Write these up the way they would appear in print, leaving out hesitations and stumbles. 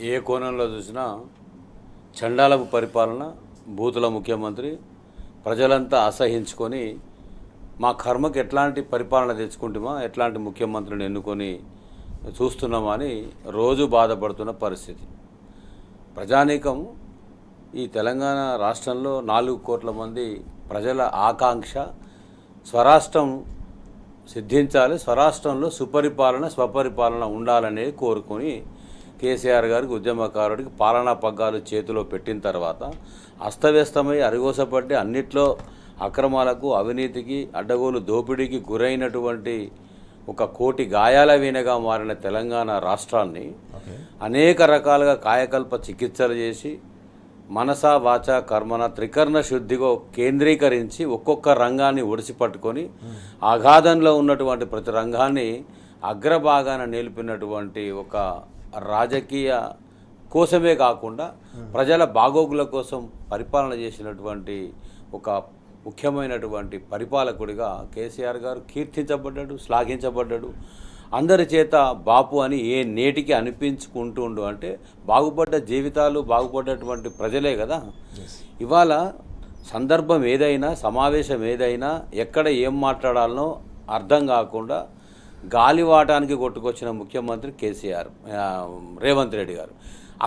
ఏ కోణంలో చూసినా చండాలపు పరిపాలన, బూతుల ముఖ్యమంత్రి, ప్రజలంతా అసహించుకొని మా కర్మకు ఎట్లాంటి పరిపాలన తెచ్చుకుంటామా, ఎట్లాంటి ముఖ్యమంత్రిని ఎన్నుకొని చూస్తున్నామా అని రోజు బాధపడుతున్న పరిస్థితి. ప్రజానీకం ఈ తెలంగాణ రాష్ట్రంలో 4 కోట్ల మంది ప్రజల ఆకాంక్ష స్వరాష్ట్రం సిద్ధించాలి, స్వరాష్ట్రంలో సుపరిపాలన స్వపరిపాలన ఉండాలనేది కోరుకొని కేసీఆర్ గారికి ఉద్యమకారుడికి పాలనా పగ్గాలు చేతిలో పెట్టిన తర్వాత అస్తవ్యస్తమై అరిగోసపట్టి అన్నిట్లో అక్రమాలకు, అవినీతికి, అడ్డగోలు దోపిడీకి గురైనటువంటి ఒక కోటి గాయాల వీణగా మారిన తెలంగాణ రాష్ట్రాన్ని అనేక రకాలుగా కాయకల్ప చికిత్సలు చేసి మనస వాచ కర్మన త్రికరణ శుద్ధిగా కేంద్రీకరించి ఒక్కొక్క రంగాన్ని ఒడిసిపట్టుకొని అగాధంలో ఉన్నటువంటి ప్రతి రంగాన్ని అగ్రభాగాన నిలిపినటువంటి ఒక రాజకీయ కోసమే కాకుండా ప్రజల బాగోగుల కోసం పరిపాలన చేసినటువంటి ఒక ముఖ్యమైనటువంటి పరిపాలకుడిగా కేసీఆర్ గారు కీర్తించబడ్డాడు, శ్లాఘించబడ్డాడు. అందరి చేత బాపు అని ఏ నేటికి అనిపించుకుంటుండు. అంటే బాగుపడ్డ జీవితాలు, బాగుపడ్డటువంటి ప్రజలే కదా. ఇవాళ సందర్భం ఏదైనా, సమావేశం ఏదైనా, ఎక్కడ ఏం మాట్లాడాలనో అర్థం కాకుండా గాలివాటానికి కొట్టుకొచ్చిన ముఖ్యమంత్రి కేసీఆర్, రేవంత్ రెడ్డి గారు.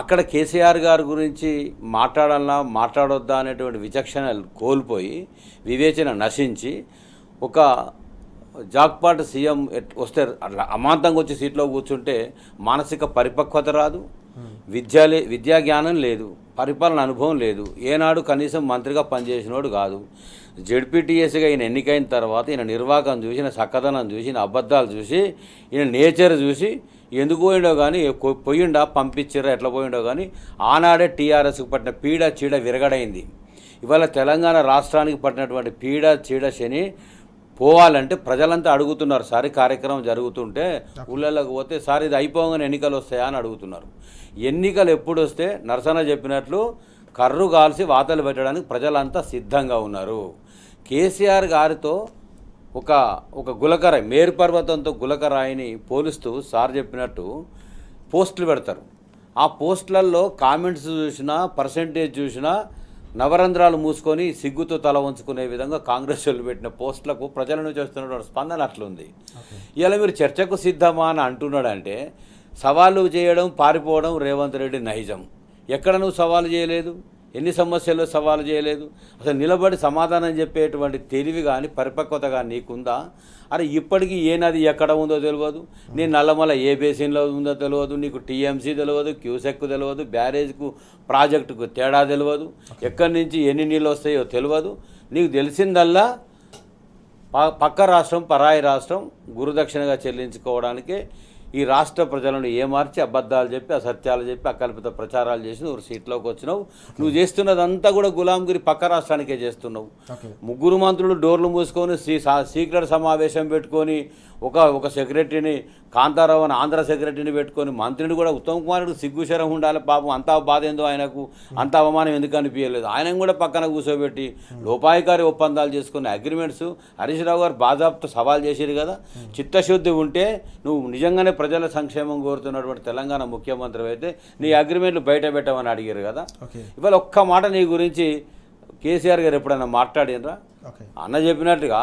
అక్కడ కేసీఆర్ గారి గురించి మాట్లాడాలన్నా మాట్లాడొద్దా అనేటువంటి విచక్షణ కోల్పోయి, వివేచన నశించి, ఒక జాక్పాట్ సీఎం వస్తే అమాంతంగా వచ్చి సీట్లో కూర్చుంటే మానసిక పరిపక్వత రాదు, విద్యా జ్ఞానం లేదు, పరిపాలన అనుభవం లేదు, ఏనాడు కనీసం మంత్రిగా పనిచేసినోడు కాదు. జెడ్పీటీఎస్గా ఈయన ఎన్నికైన తర్వాత ఈయన నిర్వాహకం చూసి, ఈయన చక్కదనం చూసి, ఈయన అబద్ధాలు చూసి, ఈయన నేచర్ చూసి ఎందుకు పోయిండో కానీ, పోయిండా పంపించిర్రా ఎట్లా పోయిండో కానీ ఆనాడే టీఆర్ఎస్కి పట్టిన పీడ చీడ విరగడైంది. ఇవాళ తెలంగాణ రాష్ట్రానికి పట్టినటువంటి పీడ చీడ శని పోవాలంటే ప్రజలంతా అడుగుతున్నారు. సార్ కార్యక్రమం జరుగుతుంటే ఊళ్ళలోకి పోతే సార్ ఇది అయిపోగానే ఎన్నికలు వస్తాయా అని అడుగుతున్నారు. ఎన్నికలు ఎప్పుడు వస్తే నరసన చెప్పినట్లు కర్రు కాల్చి వాతలు పెట్టడానికి ప్రజలంతా సిద్ధంగా ఉన్నారు. కేసీఆర్ గారితో ఒక గులకరాయి, మేరు పర్వతంతో గులకరాయిని పోలుస్తూ సార్ చెప్పినట్టు పోస్టులు పెడతారు. ఆ పోస్టులలో కామెంట్స్ చూసినా, పర్సెంటేజ్ చూసినా నవరంధ్రాలు మూసుకొని సిగ్గుతో తల వంచుకునే విధంగా కాంగ్రెస్ వాళ్ళు పెట్టిన పోస్టులకు ప్రజల నుంచి వస్తున్న స్పందన అట్లుంది. ఇలా మీరు చర్చకు సిద్ధమా అని అంటున్నాడంటే సవాళ్ళు చేయడం, పారిపోవడం రేవంత్ రెడ్డి నైజం. ఎక్కడ నువ్వు సవాలు చేయలేదు, ఎన్ని సమస్యల్లో సవాలు చేయలేదు, అసలు నిలబడి సమాధానం చెప్పేటువంటి తెలివి కానీ పరిపక్వత కానీ నీకుందా? అరే ఇప్పటికీ ఏ నది ఎక్కడ ఉందో తెలియదు, నీ నల్లమల ఏ బేసిన్లో ఉందో తెలియదు, నీకు టీఎంసీ తెలియదు, క్యూసెక్ తెలియదు, బ్యారేజ్కు ప్రాజెక్టుకు తేడా తెలియదు, ఎక్కడి నుంచి ఎన్ని నీళ్ళు వస్తాయో తెలియదు. నీకు తెలిసిందల్లా పక్క రాష్ట్రం, పరాయి రాష్ట్రం గురుదక్షిణగా చెల్లించుకోవడానికే ఈ రాష్ట్ర ప్రజలను ఏమార్చి అబద్ధాలు చెప్పి, అసత్యాలు చెప్పి, అకల్పిత ప్రచారాలు చేసి నువ్వు సీట్లోకి వచ్చినావు. నువ్వు చేస్తున్నదంతా కూడా గులాంగిరి పక్క రాష్ట్రానికే చేస్తున్నావు. 3 మంత్రులు డోర్లు మూసుకొని సీక్రెట్ సమావేశం పెట్టుకొని ఒక సెక్రటరీని, కాంతారావు అని ఆంధ్ర సెక్రటరీని పెట్టుకొని, మంత్రిని కూడా ఉత్తమ్ కుమారుడు సిగ్గుశరం ఉండాలి పాపం. అంత బాధ ఏందో ఆయనకు, అంత అవమానం ఎందుకు అనిపించలేదు. ఆయన కూడా పక్కన కూర్చోబెట్టి లోపాయికారి ఒప్పందాలు చేసుకున్న అగ్రిమెంట్స్ హరీష్ రావు గారు బాజాబ్తో సవాల్ చేసిరు కదా. చిత్తశుద్ధి ఉంటే నువ్వు నిజంగానే ప్రజల సంక్షేమం కోరుతున్నటువంటి తెలంగాణ ముఖ్యమంత్రి అయితే నీ అగ్రిమెంట్లు బయట పెట్టమని అడిగారు కదా. ఇవాళ ఒక్క మాట నీ గురించి కేసీఆర్ గారు ఎప్పుడైనా మాట్లాడినరా? అన్న చెప్పినట్టుగా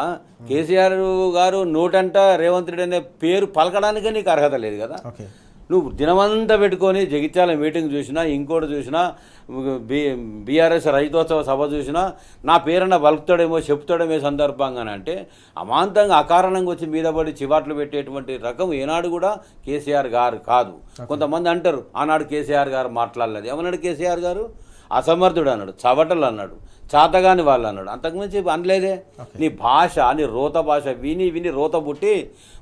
కేసీఆర్ గారు నోటంట రేవంత్ రెడ్డి అనే పేరు పలకడానికే నీకు అర్హత లేదు కదా. నువ్వు దినమంతా పెట్టుకొని జగిత్యాల మీటింగ్ చూసినా, ఇంకోటి చూసినా, బీఆర్ఎస్ రైతోత్సవ సభ చూసినా నా పేరన్న బలుకుతాడేమో చెప్తాడేమో సందర్భంగానే అంటే అమాంతంగా అకారణంగా వచ్చి మీద పడి చివాట్లు పెట్టేటువంటి రకం ఏనాడు కూడా కేసీఆర్ గారు కాదు. కొంతమంది అంటారు ఆనాడు కేసీఆర్ గారు మాట్లాడలేదు. ఏమన్నాడు కేసీఆర్ గారు? అసమర్థుడు అన్నాడు, చవటలు అన్నాడు, చాతగాని వాళ్ళు అన్నాడు, అంతకుమించి అనలేదే. నీ భాష, నీ రోత భాష విని విని రోత పుట్టి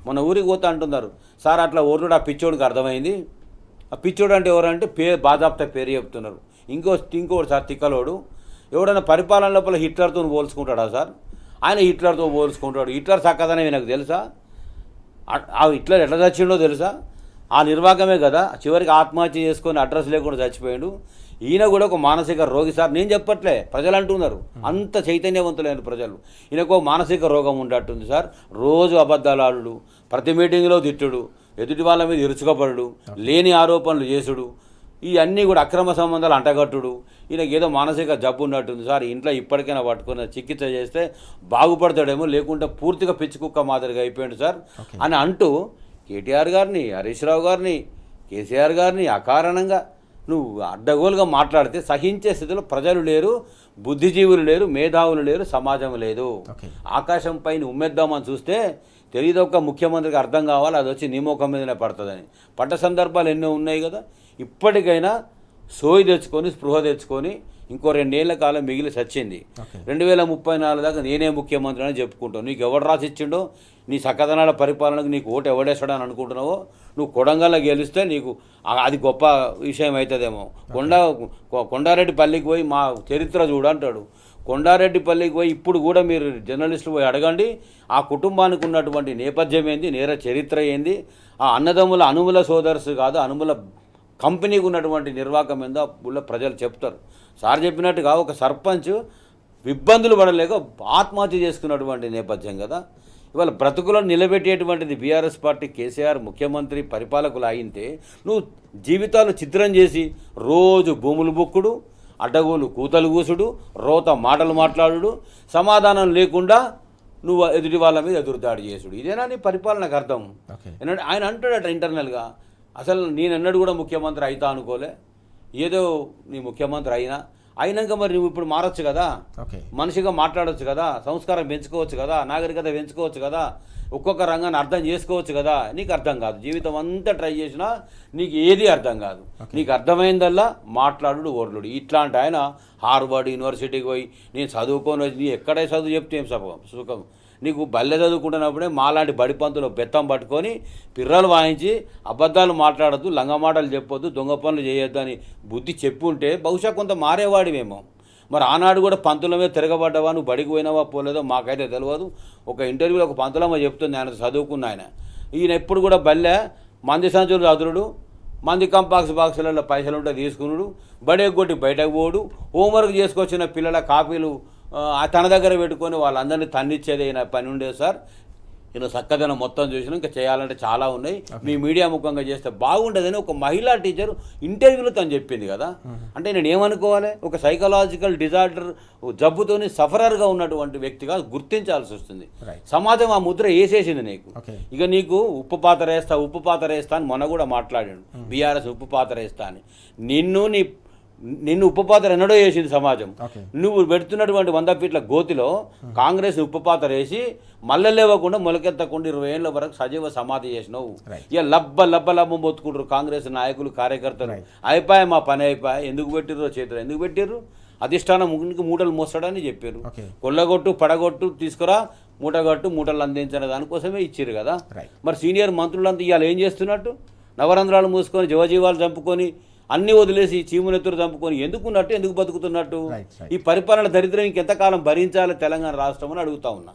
మన ఊరికి పోతా అంటున్నారు. సార్ అట్లా ఓర్రుడు ఆ పిచ్చోడికి అర్థమైంది. ఆ పిచ్చోడు అంటే ఎవరంటే బాజాప్తా పేరు చెప్తున్నారు. ఇంకోటి సార్ తిక్కలోడు ఎవడన్నా పరిపాలన లోపల హిట్లర్తో పోల్చుకుంటాడా సార్? ఆయన హిట్లర్తో పోల్చుకుంటాడు. హిట్లర్ చక్కదనే నాకు తెలుసా? ఆ హిట్లర్ ఎట్లా చచ్చిండో తెలుసా? ఆ నిర్వాహకమే కదా చివరికి ఆత్మహత్య చేసుకొని అడ్రస్ లేకుండా చచ్చిపోయాడు. ఈయన కూడా ఒక మానసిక రోగి సార్. నేను చెప్పట్లే, ప్రజలు అంటున్నారు. అంత చైతన్యవంతులైన ప్రజలు. ఈయనకు మానసిక రోగం ఉండట్టుంది సార్. రోజు అబద్ధాలు ఆడుడు, ప్రతి మీటింగ్లో తిట్టుడు, ఎదుటి వాళ్ళ మీద ఇరుచుకపడు, లేని ఆరోపణలు చేసుడు, ఇవన్నీ కూడా అక్రమ సంబంధాలు అంటగట్టుడు, ఈయనకి ఏదో మానసిక జబ్బు ఉన్నట్టుంది సార్, ఇంట్లో ఇప్పటికైనా పట్టుకుని చికిత్స చేస్తే బాగుపడతాడేమో, లేకుంటే పూర్తిగా పిచ్చి కుక్క మాదిరిగా అయిపోయాడు సార్ అని అంటూ కేటీఆర్ గారిని, హరీష్ రావు గారిని, కేసీఆర్ గారిని అకారణంగా నువ్వు అడ్డగోలుగా మాట్లాడితే సహించే స్థితిలో ప్రజలు లేరు, బుద్ధిజీవులు లేరు, మేధావులు లేరు, సమాజం లేదు. ఆకాశం పైన ఉమ్మేద్దామని చూస్తే తెలియదు, ఒక ముఖ్యమంత్రికి అర్థం కావాలి అది వచ్చి నీ ముఖం మీదనే పడుతుందని. పడ్డ సందర్భాలు ఎన్నో ఉన్నాయి కదా. ఇప్పటికైనా సోయి తెచ్చుకొని, స్పృహ తెచ్చుకొని, ఇంకో 2 ఏళ్ల కాలం మిగిలి చచ్చింది. 2034 దాకా నేనే ముఖ్యమంత్రి అని చెప్పుకుంటావు. నీకు ఎవడు రాసిచ్చిండో, నీ సకదనాల పరిపాలనకు నీకు ఓటు ఎవడేస్తాడని అనుకుంటున్నావో, నువ్వు కొడంగల్లో గెలిస్తే నీకు అది గొప్ప విషయం అవుతుందేమో. కొండారెడ్డిపల్లికి పోయి మా చరిత్ర చూడంటాడు. కొండారెడ్డిపల్లికి పోయి ఇప్పుడు కూడా మీరు జర్నలిస్టులు పోయి అడగండి, ఆ కుటుంబానికి ఉన్నటువంటి నేపథ్యం ఏంది, నేర చరిత్ర ఏంది, ఆ అన్నదమ్ముల అనుముల సోదర్స్ కాదు, అనుముల కంపెనీకి ఉన్నటువంటి నిర్వాహకం ఏందో ఊళ్ళో ప్రజలు చెప్తారు. సార్ చెప్పినట్టుగా ఒక సర్పంచ్ ఇబ్బందులు పడలేక ఆత్మహత్య చేసుకున్నటువంటి నేపథ్యం కదా. ఇవాళ బ్రతుకులను నిలబెట్టేటువంటిది బీఆర్ఎస్ పార్టీ, కేసీఆర్ ముఖ్యమంత్రి పరిపాలకులు అయింటే నువ్వు జీవితాలు చిత్రం చేసి రోజు భూములు బొక్కుడు, అడ్డగోలు కూతలు కూసుడు, రోత మాటలు మాట్లాడు, సమాధానం లేకుండా నువ్వు ఎదుటి వాళ్ళ మీద ఎదురుదాడి చేసుడు, ఇదేనా నీ పరిపాలనకు అర్థం? ఆయన అంటాడట ఇంటర్నల్గా, అసలు నేనన్నడు కూడా ముఖ్యమంత్రి అవుతా అనుకోలే, ఏదో నీ ముఖ్యమంత్రి అయినాక మరి నువ్వు ఇప్పుడు మారచ్చు కదా, మనిషిగా మాట్లాడవచ్చు కదా, సంస్కారం పెంచుకోవచ్చు కదా, నాగరికత పెంచుకోవచ్చు కదా, ఒక్కొక్క రంగాన్ని అర్థం చేసుకోవచ్చు కదా. నీకు అర్థం కాదు, జీవితం అంతా ట్రై చేసినా నీకు ఏది అర్థం కాదు. నీకు అర్థమైందల్లా మాట్లాడు ఓర్లుడు. ఇట్లాంటి ఆయన హార్వర్డ్ యూనివర్సిటీకి పోయి నేను చదువుకొని వచ్చి నీ ఎక్కడే చదువు చెప్తే ఏం సుఖం? నీకు బల్లె చదువుకుంటున్నప్పుడే మాలాంటి బడిపంతులు బెత్తం పట్టుకొని పిర్రలు వాయించి అబద్ధాలు మాట్లాడద్దు, లంగ మాటలు చెప్పొద్దు, దొంగ పనులు చేయొద్దు అని బుద్ధి చెప్పుంటే బహుశా కొంత మారేవాడివేమో. మరి ఆనాడు కూడా పంతుల మీద తిరగబడ్డావా, నువ్వు బడికి పోయినావా పోలేదో మాకైతే తెలియదు. ఒక ఇంటర్వ్యూలో ఒక పంతులమ్మ చెప్తుంది, ఆయన చదువుకున్న ఆయన, ఈయన ఎప్పుడు కూడా బల్లె మంది సంచులు చదువుడు, మంది బాక్సులలో పైసలు ఉంటే తీసుకున్నాడు, బడే కొట్టి బయటకు పోడు, హోంవర్క్ చేసుకొచ్చిన పిల్లల కాపీలు తన దగ్గర పెట్టుకొని వాళ్ళందరినీ తన్నిచ్చేది ఈయన పని ఉండేది సార్. ఈయన చక్కదనం మొత్తం చూసినా ఇంకా చేయాలంటే చాలా ఉన్నాయి, మీ మీడియా ముఖంగా చేస్తే బాగుంటుందని ఒక మహిళా టీచర్ ఇంటర్వ్యూలో తను చెప్పింది కదా. అంటే నేను ఏమనుకోవాలి, ఒక సైకలాజికల్ డిజార్డర్ జబ్బుతోని సఫరర్గా ఉన్నటువంటి వ్యక్తిగా గుర్తించాల్సి వస్తుంది. సమాజం ఆ ముద్ర వేసేసింది నీకు. ఇక నీకు ఉప్పు పాత్ర వేస్తా అని మొన్న కూడా మాట్లాడాడు బీఆర్ఎస్, ఉప్పు పాత్ర వేస్తా అని. నిన్ను ఉప్పుపాత్ర ఎన్నడో వేసింది సమాజం. నువ్వు పెడుతున్నటువంటి 100 ఫీట్ల గోతిలో కాంగ్రెస్ ఉప్పుపాత్ర వేసి మళ్ళీ లేవకుండా మొలకెత్తకుండా 20 ఏళ్ళ వరకు సజీవ సమాధి చేసినావు. ఇక లబ్బ మొత్తుకుంటారు కాంగ్రెస్ నాయకులు, కార్యకర్తలు. అయిపోయా మా పని అయిపోయా, ఎందుకు పెట్టిర్రో చేతులు ఎందుకు పెట్టిర్రు? అధిష్టానం మూటలు మోస్తాడని చెప్పారు. కొల్లగొట్టు పడగొట్టు తీసుకురా, మూటగట్టు మూటలు అందించిన దానికోసమే ఇచ్చారు కదా. మరి సీనియర్ మంత్రులంతా ఇవాళ ఏం చేస్తున్నట్టు? నవరంధ్రాలు మూసుకొని జవజీవాలు చంపుకొని అన్నీ వదిలేసి చీమునెత్తురు చంపుకొని ఎందుకున్నట్టు, ఎందుకు బతుకుతున్నట్టు? ఈ పరిపాలన దరిద్రం ఇంకెంతకాలం భరించాలి తెలంగాణ రాష్ట్రం అని అడుగుతా ఉన్నా.